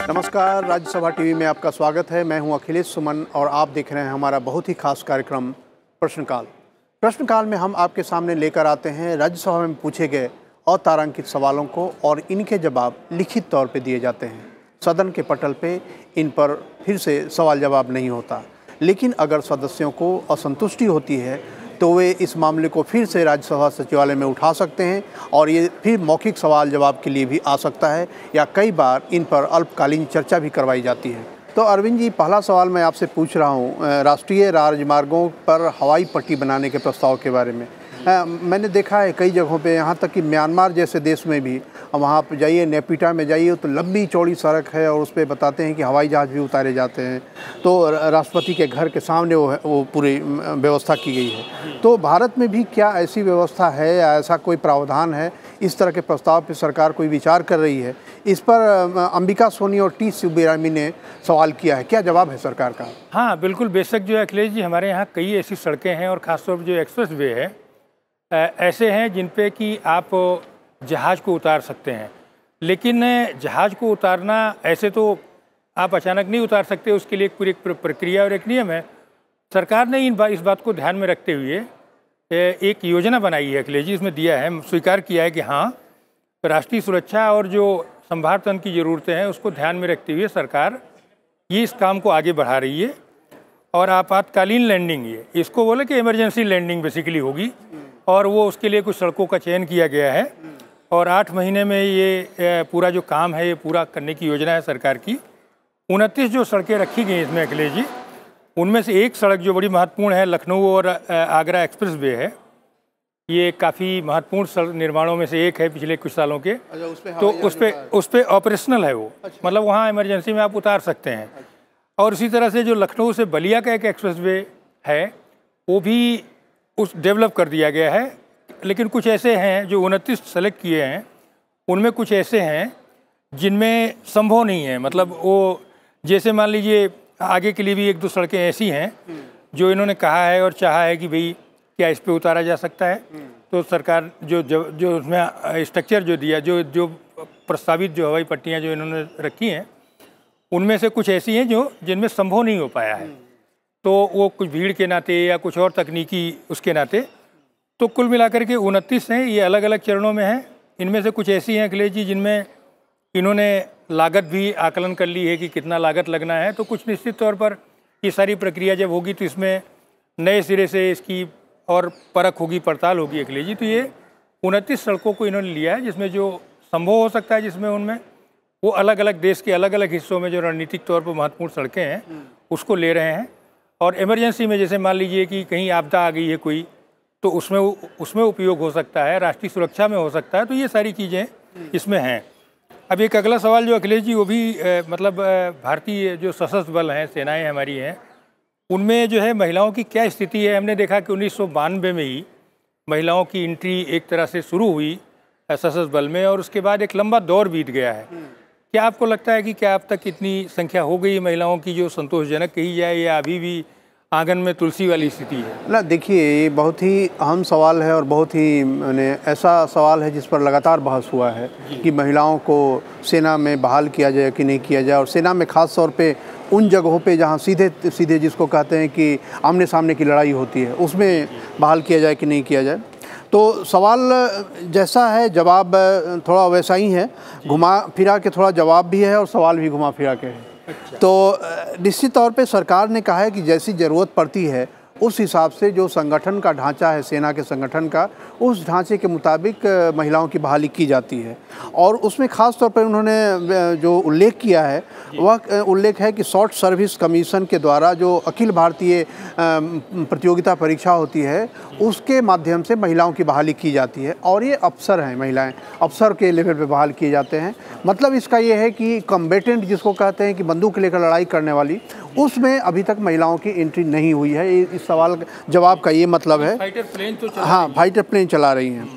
नमस्कार, राज्यसभा टीवी में आपका स्वागत है। मैं हूं अखिलेश सुमन और आप देख रहे हैं हमारा बहुत ही खास कार्यक्रम प्रश्नकाल। प्रश्नकाल में हम आपके सामने लेकर आते हैं राज्यसभा में पूछे गए अतारांकित सवालों को और इनके जवाब लिखित तौर पे दिए जाते हैं। सदन के पटल पे इन पर फिर से सवाल जवाब नहीं होता, लेकिन अगर सदस्यों को असंतुष्टि होती है तो वे इस मामले को फिर से राज्यसभा सचिवालय में उठा सकते हैं और ये फिर मौखिक सवाल जवाब के लिए भी आ सकता है या कई बार इन पर अल्पकालीन चर्चा भी करवाई जाती है। तो अरविंद जी, पहला सवाल मैं आपसे पूछ रहा हूँ राष्ट्रीय राजमार्गों पर हवाई पट्टी बनाने के प्रस्ताव के बारे में। मैंने देखा है कई जगहों पे, यहाँ तक कि म्यांमार जैसे देश में भी वहाँ पर जाइए, नेपिटा में जाइए तो लंबी चौड़ी सड़क है और उस पर बताते हैं कि हवाई जहाज़ भी उतारे जाते हैं। तो राष्ट्रपति के घर के सामने वो पूरी व्यवस्था की गई है। तो भारत में भी क्या ऐसी व्यवस्था है या ऐसा कोई प्रावधान है? इस तरह के प्रस्ताव पर सरकार कोई विचार कर रही है? इस पर अंबिका सोनी और टी सुब्बीरामी ने सवाल किया है, क्या जवाब है सरकार का? हाँ बिल्कुल, बेशक जो है अखिलेश जी, हमारे यहाँ कई ऐसी सड़कें हैं और ख़ासतौर पर जो एक्सप्रेस वे है ऐसे हैं जिन पे कि आप जहाज़ को उतार सकते हैं। लेकिन जहाज़ को उतारना ऐसे तो आप अचानक नहीं उतार सकते, उसके लिए एक पूरी प्रक्रिया और एक नियम है। सरकार ने इस बात को ध्यान में रखते हुए एक योजना बनाई है अखिलेश जी, इसमें दिया है, स्वीकार किया है कि हाँ, राष्ट्रीय सुरक्षा और जो संभार तंत्र की ज़रूरतें हैं उसको ध्यान में रखते हुए सरकार ये इस काम को आगे बढ़ा रही है। और आपातकालीन लैंडिंग, ये इसको बोले कि इमरजेंसी लैंडिंग बेसिकली होगी, और वो उसके लिए कुछ सड़कों का चयन किया गया है और 8 महीने में ये पूरा जो काम है ये पूरा करने की योजना है सरकार की। 29 जो सड़कें रखी गई इसमें अखिलेश जी, उनमें से एक सड़क जो बड़ी महत्वपूर्ण है, लखनऊ और आगरा एक्सप्रेस वे है। ये काफ़ी महत्वपूर्ण सड़क निर्माणों में से एक है पिछले कुछ सालों के। तो उस पर ऑपरेशनल है वो। अच्छा। मतलब वहाँ इमरजेंसी में आप उतार सकते हैं। और इसी तरह से जो लखनऊ से बलिया का एक एक्सप्रेस वे है वो भी डेवलप कर दिया गया है। लेकिन कुछ ऐसे हैं जो 29 सेलेक्ट किए हैं, उनमें कुछ ऐसे हैं जिनमें संभव नहीं है। मतलब वो जैसे मान लीजिए आगे के लिए भी 1-2 सड़कें ऐसी हैं जो इन्होंने कहा है और चाहा है कि भाई क्या इस पे उतारा जा सकता है। तो सरकार जो उसमें स्ट्रक्चर जो दिया, जो प्रस्तावित जो हवाई पट्टियाँ जो इन्होंने रखी हैं, उनमें से कुछ ऐसी हैं जो जिनमें संभव नहीं हो पाया है। तो वो कुछ भीड़ के नाते या कुछ और तकनीकी उसके नाते, तो कुल मिलाकर के 29 हैं, ये अलग अलग चरणों में हैं। इनमें से कुछ ऐसी हैं अखिलेश जी जिनमें इन्होंने लागत भी आकलन कर ली है कि कितना लागत लगना है। तो कुछ निश्चित तौर पर ये सारी प्रक्रिया जब होगी तो इसमें नए सिरे से इसकी और परख होगी, पड़ताल होगी अखिलेश जी। तो ये 29 सड़कों को इन्होंने लिया है जिसमें जो संभव हो सकता है, जिसमें उनमें वो अलग अलग देश के अलग अलग हिस्सों में जो रणनीतिक तौर पर महत्वपूर्ण सड़कें हैं उसको ले रहे हैं। और इमरजेंसी में जैसे मान लीजिए कि कहीं आपदा आ गई है कोई, तो उसमें उपयोग हो सकता है, राष्ट्रीय सुरक्षा में हो सकता है। तो ये सारी चीज़ें इसमें हैं। अब एक अगला सवाल जो अखिलेश जी, वो भी मतलब भारतीय जो सशस्त्र बल हैं, सेनाएं हमारी हैं, उनमें जो है महिलाओं की क्या स्थिति है। हमने देखा कि 1992 में ही महिलाओं की एंट्री एक तरह से शुरू हुई सशस्त्र बल में और उसके बाद एक लंबा दौर बीत गया है। क्या आपको लगता है कि क्या अब तक इतनी संख्या हो गई महिलाओं की जो संतोषजनक कही जाए, या अभी भी आंगन में तुलसी वाली स्थिति है? ना, देखिए, ये बहुत ही अहम सवाल है और बहुत ही मैंने ऐसा सवाल है जिस पर लगातार बहस हुआ है कि महिलाओं को सेना में बहाल किया जाए कि नहीं किया जाए। और सेना में ख़ास तौर पे उन जगहों पे जहाँ सीधे सीधे जिसको कहते हैं कि आमने सामने की लड़ाई होती है, उसमें बहाल किया जाए कि नहीं किया जाए। तो सवाल जैसा है, जवाब थोड़ा वैसा ही है, घुमा फिरा के थोड़ा जवाब भी है और सवाल भी घुमा फिरा के है। अच्छा। तो निश्चित तौर पे सरकार ने कहा है कि जैसी ज़रूरत पड़ती है उस हिसाब से जो संगठन का ढांचा है, सेना के संगठन का, उस ढांचे के मुताबिक महिलाओं की बहाली की जाती है। और उसमें ख़ास तौर पर उन्होंने जो उल्लेख किया है वह उल्लेख है कि शॉर्ट सर्विस कमीशन के द्वारा जो अखिल भारतीय प्रतियोगिता परीक्षा होती है उसके माध्यम से महिलाओं की बहाली की जाती है। और ये अफसर हैं, महिलाएं अफसर के लेवल पे बहाल किए जाते हैं। मतलब इसका ये है कि कॉम्बेटेंट जिसको कहते हैं कि बंदूक लेकर लड़ाई करने वाली, उसमें अभी तक महिलाओं की एंट्री नहीं हुई है। इस सवाल जवाब का ये मतलब है। फाइटर प्लेन तो हाँ, फाइटर प्लेन चला रही हैं।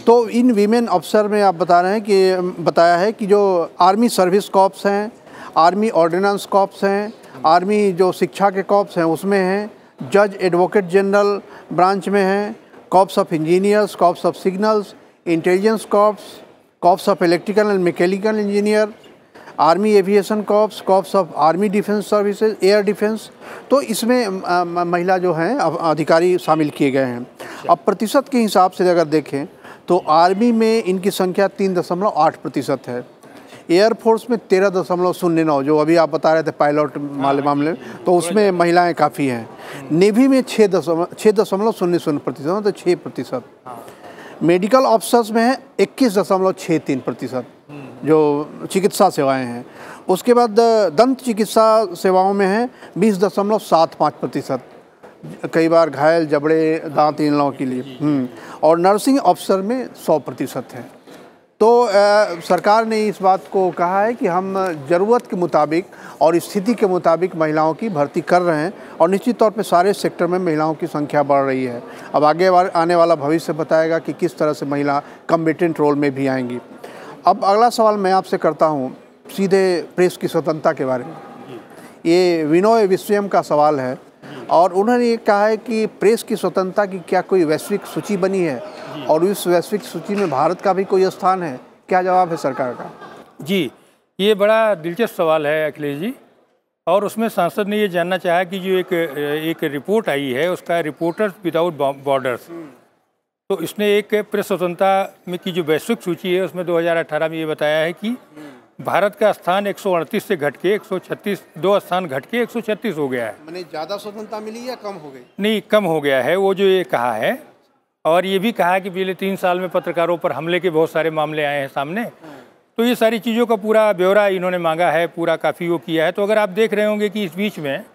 तो इन वीमेन अफसर में आप बता रहे हैं कि बताया है कि जो आर्मी सर्विस कॉर्प्स हैं, आर्मी ऑर्डिनेंस कॉर्प्स हैं, आर्मी जो शिक्षा के कॉर्प्स हैं उसमें हैं, जज एडवोकेट जनरल ब्रांच में हैं, corps of engineers, corps of signals, intelligence corps, corps of electrical and mechanical engineer, army aviation corps, corps of army defence services, air defence, तो इसमें महिला जो हैं अधिकारी शामिल किए गए हैं। अब प्रतिशत के हिसाब से अगर देखें तो आर्मी में इनकी संख्या 3.8% है, एयरफोर्स में 13.09, जो अभी आप बता रहे थे पायलट वाले मामले, तो उसमें महिलाएं काफ़ी हैं। नेवी में 6.00%, तो 6%। मेडिकल ऑफिसर्स में है 21.63%, जो चिकित्सा सेवाएं हैं। उसके बाद दंत चिकित्सा सेवाओं में है 20.75%, कई बार घायल जबड़े दांत इन लोगों के लिए। और नर्सिंग ऑफिसर में 100% है। तो सरकार ने इस बात को कहा है कि हम ज़रूरत के मुताबिक और स्थिति के मुताबिक महिलाओं की भर्ती कर रहे हैं, और निश्चित तौर पे सारे सेक्टर में महिलाओं की संख्या बढ़ रही है। अब आगे आने वाला भविष्य बताएगा कि किस तरह से महिला कम्बेटेंट रोल में भी आएंगी। अब अगला सवाल मैं आपसे करता हूँ सीधे प्रेस की स्वतंत्रता के बारे में। ये विनोय विश्वम का सवाल है, और उन्होंने ये कहा है कि प्रेस की स्वतंत्रता की क्या कोई वैश्विक सूची बनी है, और उस वैश्विक सूची में भारत का भी कोई स्थान है? क्या जवाब है सरकार का? जी, ये बड़ा दिलचस्प सवाल है अखिलेश जी, और उसमें सांसद ने ये जानना चाहा कि जो एक रिपोर्ट आई है उसका रिपोर्टर्स विदाउट बॉर्डर्स, तो इसने एक प्रेस स्वतंत्रता में की जो वैश्विक सूची है उसमें 2018 में ये बताया है कि भारत का स्थान 138 से घट के 136, 2 स्थान घट के 136 हो गया है। मैंने ज़्यादा स्वतंत्रता मिली या कम हो गई? नहीं, कम हो गया है वो जो ये कहा है। और ये भी कहा कि पिछले 3 साल में पत्रकारों पर हमले के बहुत सारे मामले आए हैं सामने, तो ये सारी चीज़ों का पूरा ब्यौरा इन्होंने मांगा है, पूरा काफ़ी वो किया है। तो अगर आप देख रहे होंगे कि इस बीच में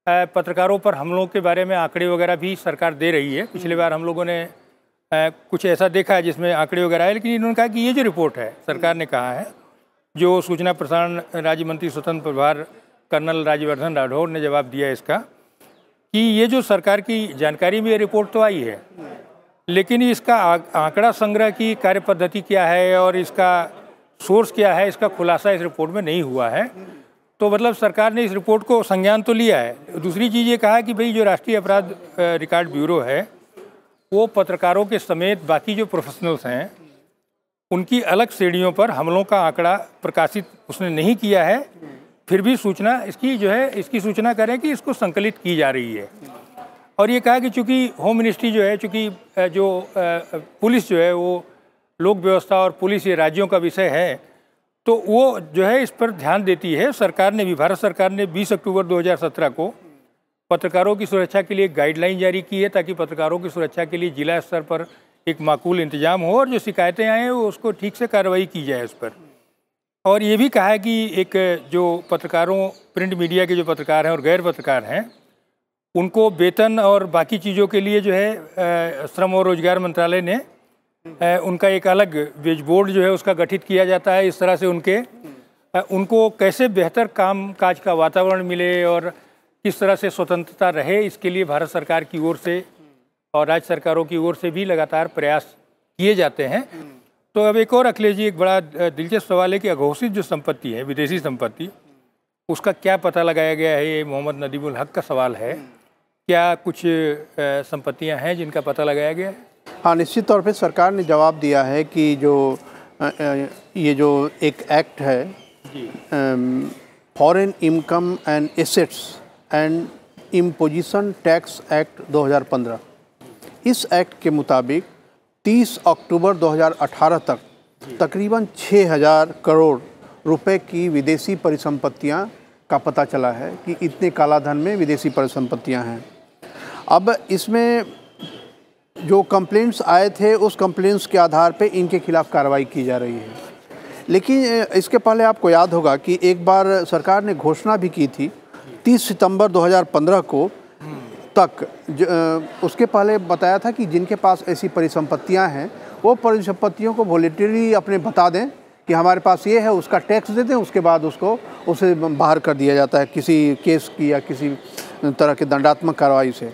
पत्रकारों पर हमलों के बारे में आंकड़े वगैरह भी सरकार दे रही है। पिछली बार हम लोगों ने कुछ ऐसा देखा है जिसमें आंकड़े वगैरह है, लेकिन इन्होंने कहा कि ये जो रिपोर्ट है सरकार ने कहा है, जो सूचना प्रसारण राज्य मंत्री स्वतंत्र प्रभार कर्नल राज्यवर्धन राठौड़ ने जवाब दिया इसका, कि ये जो सरकार की जानकारी में ये रिपोर्ट तो आई है, लेकिन इसका आंकड़ा संग्रह की कार्य पद्धति क्या है और इसका सोर्स क्या है, इसका खुलासा इस रिपोर्ट में नहीं हुआ है। तो मतलब सरकार ने इस रिपोर्ट को संज्ञान तो लिया है। दूसरी चीज़ ये कहा कि भाई जो राष्ट्रीय अपराध रिकॉर्ड ब्यूरो है वो पत्रकारों के समेत बाकी जो प्रोफेशनल्स हैं उनकी अलग श्रेणियों पर हमलों का आंकड़ा प्रकाशित उसने नहीं किया है, फिर भी सूचना इसकी जो है इसकी सूचना करें कि इसको संकलित की जा रही है। और ये कहा कि चूँकि होम मिनिस्ट्री जो है, चूँकि जो पुलिस जो है वो लोक व्यवस्था और पुलिस ये राज्यों का विषय है, तो वो जो है इस पर ध्यान देती है। सरकार ने भी, भारत सरकार ने 20 अक्टूबर 2017 को पत्रकारों की सुरक्षा के लिए गाइडलाइन जारी की है, ताकि पत्रकारों की सुरक्षा के लिए जिला स्तर पर एक माकूल इंतजाम हो और जो शिकायतें आए वो उसको ठीक से कार्रवाई की जाए उस पर। और ये भी कहा है कि एक जो पत्रकारों, प्रिंट मीडिया के जो पत्रकार हैं और गैर पत्रकार हैं, उनको वेतन और बाकी चीज़ों के लिए जो है श्रम और रोजगार मंत्रालय ने उनका एक अलग वेज बोर्ड जो है उसका गठित किया जाता है। इस तरह से उनको कैसे बेहतर काम काज का वातावरण मिले और किस तरह से स्वतंत्रता रहे, इसके लिए भारत सरकार की ओर से और राज्य सरकारों की ओर से भी लगातार प्रयास किए जाते हैं। तो अब एक और अखिलेश जी, एक बड़ा दिलचस्प सवाल है कि अघोषित जो संपत्ति है, विदेशी संपत्ति, उसका क्या पता लगाया गया है? ये मोहम्मद नदीमुल हक का सवाल है। क्या कुछ संपत्तियां हैं जिनका पता लगाया गया है? हाँ, निश्चित तौर पे सरकार ने जवाब दिया है कि जो ये जो एक एक्ट है, foreign income and assets and imposition tax act 2015, इस एक्ट के मुताबिक 30 अक्टूबर 2018 तक तकरीबन 6,000 करोड़ रुपए की विदेशी परिसंपत्तियां का पता चला है कि इतने काला धन में विदेशी परिसंपत्तियां हैं। अब इसमें जो कंप्लेंट्स आए थे उस कंप्लेंट्स के आधार पे इनके खिलाफ कार्रवाई की जा रही है। लेकिन इसके पहले आपको याद होगा कि एक बार सरकार ने घोषणा भी की थी 30 सितंबर 2015 को तक, उसके पहले बताया था कि जिनके पास ऐसी परिसंपत्तियां हैं वो परिसंपत्तियों को वॉलेंटरी अपने बता दें कि हमारे पास ये है, उसका टैक्स दे दें, उसके बाद उसे बाहर कर दिया जाता है किसी केस की या किसी तरह की दंडात्मक कार्रवाई से।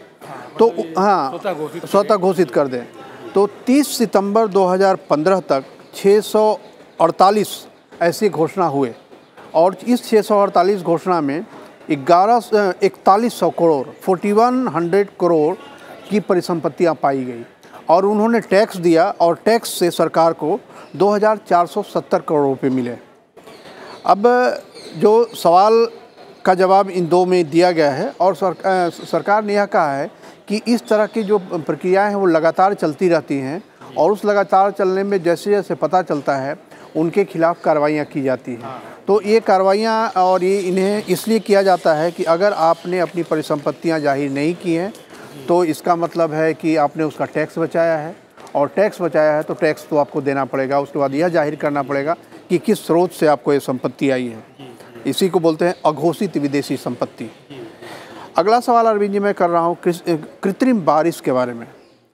तो हाँ, स्वतः घोषित कर दें। तो 30 सितंबर 2015 तक 648 ऐसी घोषणा हुए, और इस 648 घोषणा में 4100 करोड़ 4100 करोड़ की परिसंपत्तियां पाई गई, और उन्होंने टैक्स दिया और टैक्स से सरकार को 2470 करोड़ रुपए मिले। अब जो सवाल का जवाब इन दो में दिया गया है और सरकार ने यह कहा है कि इस तरह की जो प्रक्रियाएं हैं वो लगातार चलती रहती हैं और उस लगातार चलने में जैसे जैसे पता चलता है उनके खिलाफ कार्रवाइयाँ की जाती हैं। तो ये कार्रवाइयाँ और ये इन्हें इसलिए किया जाता है कि अगर आपने अपनी परिसंपत्तियाँ जाहिर नहीं की हैं तो इसका मतलब है कि आपने उसका टैक्स बचाया है, और टैक्स बचाया है तो टैक्स तो आपको देना पड़ेगा। उसके बाद यह जाहिर करना पड़ेगा कि किस स्रोत से आपको ये संपत्ति आई है। इसी को बोलते हैं अघोषित विदेशी संपत्ति। अगला सवाल अरविंद जी मैं कर रहा हूँ कृत्रिम बारिश के बारे में।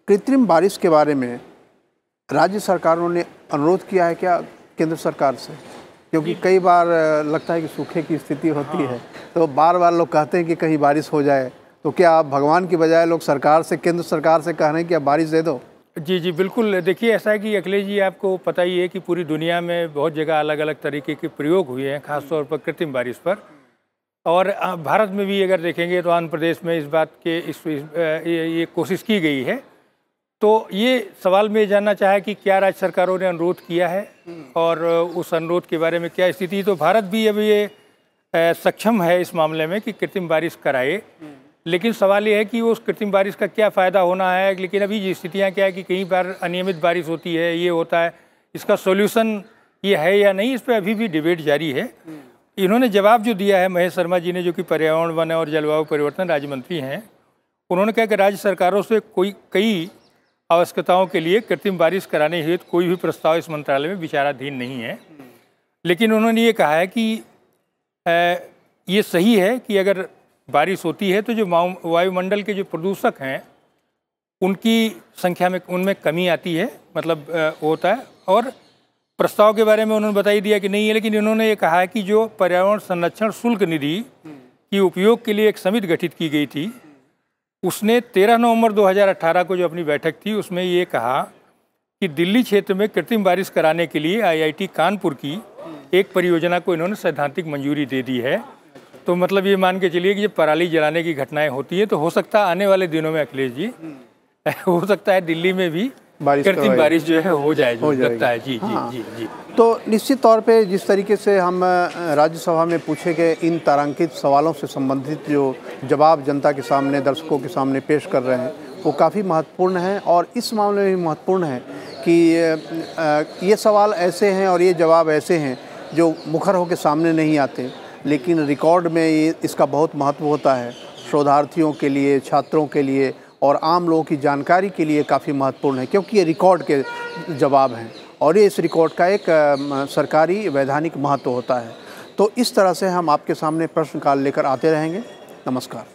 कृत्रिम बारिश के बारे में राज्य सरकारों ने अनुरोध किया है क्या केंद्र सरकार से? क्योंकि कई बार लगता है कि सूखे की स्थिति होती है तो बार बार लोग कहते हैं कि कहीं बारिश हो जाए, तो क्या आप भगवान की बजाय लोग सरकार से, केंद्र सरकार से कह रहे हैं कि आप बारिश दे दो? जी जी बिल्कुल। देखिए ऐसा है कि अखिलेश जी, आपको पता ही है कि पूरी दुनिया में बहुत जगह अलग अलग तरीके के प्रयोग हुए हैं, खासतौर पर कृत्रिम बारिश पर। और भारत में भी अगर देखेंगे तो आंध्र प्रदेश में इस बात के ये कोशिश की गई है। तो ये सवाल में जानना चाहे कि क्या राज्य सरकारों ने अनुरोध किया है और उस अनुरोध के बारे में क्या स्थिति। तो भारत भी अब ये सक्षम है इस मामले में कि कृत्रिम बारिश कराए, लेकिन सवाल ये है कि उस कृत्रिम बारिश का क्या फ़ायदा होना है। लेकिन अभी स्थितियाँ क्या है कि कई बार अनियमित बारिश होती है, ये होता है, इसका सॉल्यूशन ये है या नहीं, इस पर अभी भी डिबेट जारी है। इन्होंने जवाब जो दिया है महेश शर्मा जी ने, जो कि पर्यावरण, वन और जलवायु परिवर्तन राज्य मंत्री हैं, उन्होंने कहा कि राज्य सरकारों से कई आवश्यकताओं के लिए कृत्रिम बारिश कराने हेतु कोई भी प्रस्ताव इस मंत्रालय में विचाराधीन नहीं है। लेकिन उन्होंने ये कहा है कि ये सही है कि अगर बारिश होती है तो जो वायुमंडल के जो प्रदूषक हैं उनकी संख्या में, उनमें कमी आती है, मतलब होता है। और प्रस्ताव के बारे में उन्होंने बता ही दिया कि नहीं है, लेकिन इन्होंने ये कहा है कि जो पर्यावरण संरक्षण शुल्क निधि की उपयोग के लिए एक समिति गठित की गई थी, उसने 13 नवंबर 2018 को जो अपनी बैठक थी उसमें ये कहा कि दिल्ली क्षेत्र में कृत्रिम बारिश कराने के लिए IIT कानपुर की एक परियोजना को इन्होंने सैद्धांतिक मंजूरी दे दी है। तो मतलब ये मान के चलिए कि जब पराली जलाने की घटनाएं होती है तो हो सकता है आने वाले दिनों में अखिलेश जी हो सकता है दिल्ली में भी कृत्रिम बारिश जो है हो जाए, जो लगता है। जी हाँ। जी जी जी। तो निश्चित तौर पे जिस तरीके से हम राज्यसभा में पूछे गए इन तारांकित सवालों से संबंधित जो जवाब जनता के सामने, दर्शकों के सामने पेश कर रहे हैं वो काफ़ी महत्वपूर्ण है। और इस मामले में भी महत्वपूर्ण है कि ये सवाल ऐसे हैं और ये जवाब ऐसे हैं जो मुखर होकर सामने नहीं आते, लेकिन रिकॉर्ड में ये इसका बहुत महत्व होता है। शोधार्थियों के लिए, छात्रों के लिए और आम लोगों की जानकारी के लिए काफ़ी महत्वपूर्ण है, क्योंकि ये रिकॉर्ड के जवाब हैं और ये इस रिकॉर्ड का एक सरकारी वैधानिक महत्व होता है। तो इस तरह से हम आपके सामने प्रश्नकाल लेकर आते रहेंगे। नमस्कार।